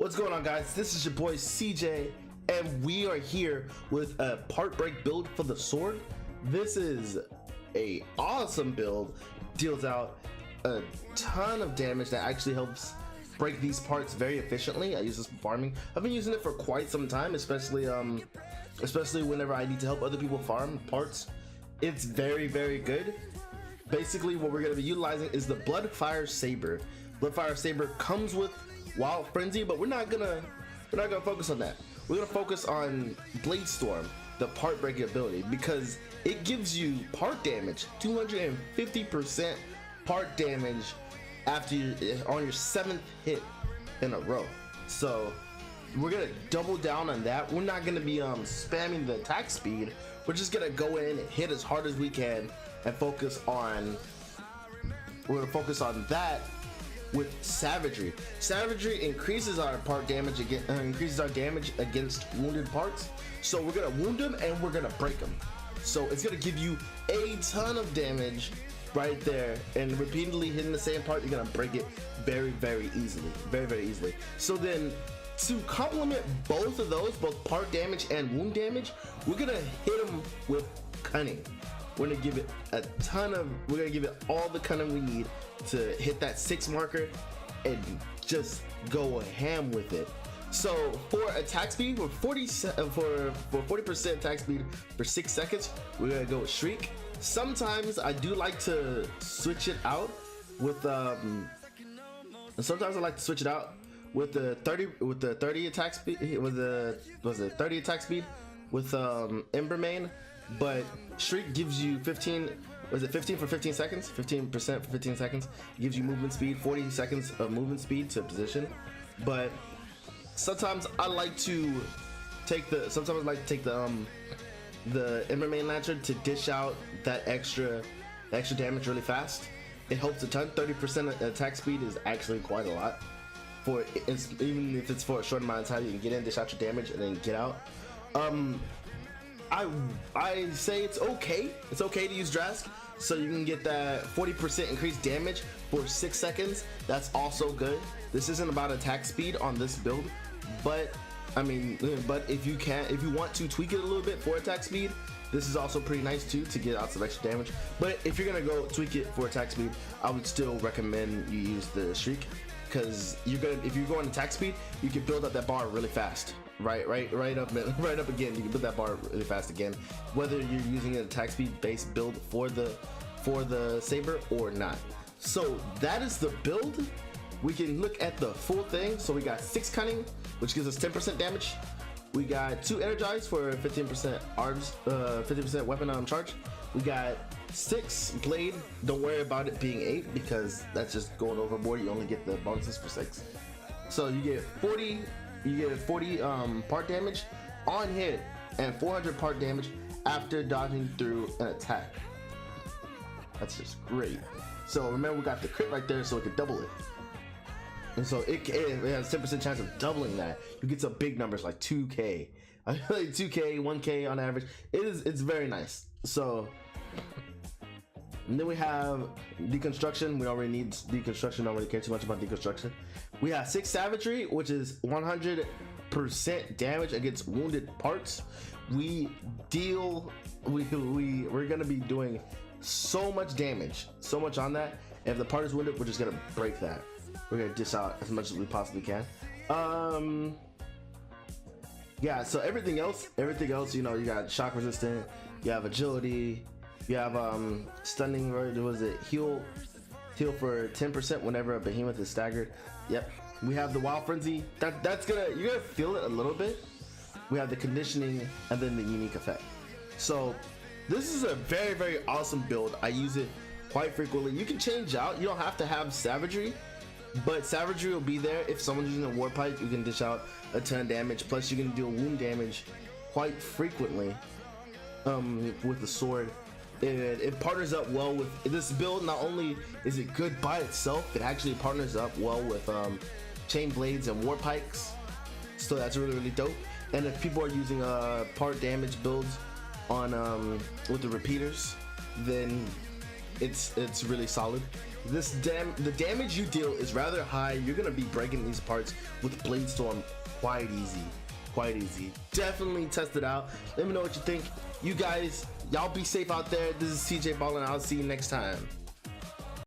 What's going on, guys? This is your boy CJ, and we are here with a part break build for the sword. This is a awesome build, deals out a ton of damage that actually helps break these parts very efficiently. I use this for farming. I've been using it for quite some time, especially whenever I need to help other people farm parts. It's very good. Basically, what we're going to be utilizing is the Bloodfire Saber. Bloodfire Saber comes with Wild Frenzy, but we're not gonna focus on that. We're gonna focus on Blade Storm, the part breaking ability, because it gives you part damage, 250% part damage after on your 7th hit in a row. So we're gonna double down on that. We're not gonna be spamming the attack speed. We're just gonna go in and hit as hard as we can and focus on. We're gonna focus on that with Savagery. Savagery increases our part damage increases our damage against wounded parts. So we're gonna wound them and we're gonna break them. So it's gonna give you a ton of damage right there, and repeatedly hitting the same part, you're gonna break it very easily, very easily. So then, to complement both of those, both part damage and wound damage, we're gonna hit them with cunning. We're gonna give it we're gonna give it all the cunning we need to hit that 6 marker and just go ham with it. So for attack speed, for 40% attack speed for 6 seconds, we're gonna go with Shriek. Sometimes I do like to switch it out with the 30 attack speed with the 30 attack speed with Embermane. But Shriek gives you 15 for 15 seconds, 15% for 15 seconds. It gives you movement speed, 40 seconds of movement speed to position. But sometimes I like to take the Embermane Lancer to dish out that extra damage really fast. It helps a ton. 30% attack speed is actually quite a lot. Even if it's for a short amount of time, you can get in, dish out your damage, and then get out. I say it's okay to use Drask, so you can get that 40% increased damage for 6 seconds. That's also good. This isn't about attack speed on this build, but if you want to tweak it a little bit for attack speed, this is also pretty nice too, to get out some extra damage. But if you're gonna go tweak it for attack speed, I would still recommend you use the Shriek, because if you're going attack speed, you can build up that bar really fast. Right up again. You can build that bar really fast again, whether you're using an attack speed based build for the saber or not. So that is the build. We can look at the full thing. So we got 6 cunning, which gives us 10% damage. We got 2 energize for 15% arms, 50% weapon charge. We got 6 blade. Don't worry about it being 8, because that's just going overboard. You only get the bonuses for 6. So you get 40 part damage on hit and 400 part damage after dodging through an attack. That's just great. So remember, we got the crit right there, so it could double it. And so it has 10% chance of doubling that. You get some big numbers like 2k. I feel like 2k, 1k on average. It's very nice. So, and then we have Deconstruction. We already need Deconstruction. I don't really care too much about Deconstruction. We have 6 Savagery, which is 100% damage against wounded parts. We're gonna be doing so much damage, so much on that. If the part is wounded, we're just gonna break that. We're gonna dish out as much as we possibly can. Yeah. So everything else, you know, you got shock resistant, you have agility, you have stunning. Or was it heal for 10% whenever a behemoth is staggered. Yep. We have the Wild Frenzy. You're gonna feel it a little bit. We have the conditioning and then the unique effect. So this is a very awesome build. I use it quite frequently. You can change out. You don't have to have Savagery, but Savagery will be there. If someone's using a War Pipe, you can dish out a ton of damage. Plus you can deal wound damage quite frequently with the sword. It partners up well with this build. Not only is it good by itself, it actually partners up well with chain blades and war pikes. So that's really dope. And if people are using part damage builds on with the repeaters, then it's really solid. The damage you deal is rather high. You're gonna be breaking these parts with Blade Storm quite easy. Definitely test it out. Let me know what you think. You guys, y'all be safe out there. This is CJ Ballin. I'll see you next time.